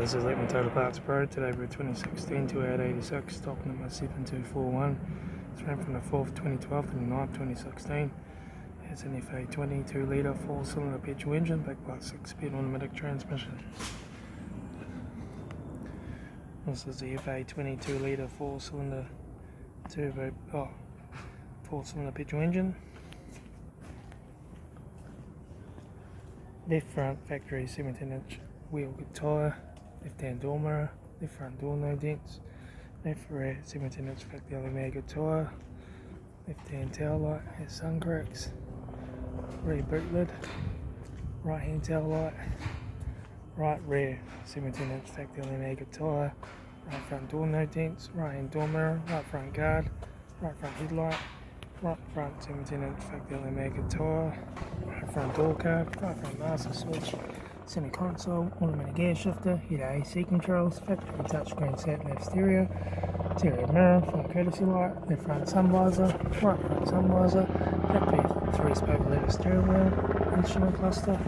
This is Litre Total Parts Pro, today we're 2016 to 86, stock number 7241. It's ran from the 4th 2012 to the 9th 2016. It's an FA20 2-litre 4-cylinder petrol engine backed by a 6-speed automatic transmission. This is the FA20 2-litre 4-cylinder turbo 4-cylinder petrol engine. Left front factory 17-inch wheel good tyre, left hand door mirror, left front door no dents, left rear 17-inch factory aluminium good tyre, left hand tail light has sun cracks, rear boot lid, right hand tail light, right rear 17-inch factory aluminium good tyre, right front door no dents, right hand door mirror, right front guard, right front headlight, right front 17-inch factory aluminium good tyre, right front door card, right front master switch, center console, automatic gear shifter, heater AC controls, factory touchscreen sat nav stereo, interior mirror, front courtesy light, left front sun visor, right front sun visor, factory 3-spoke leather steering wheel, instrument cluster,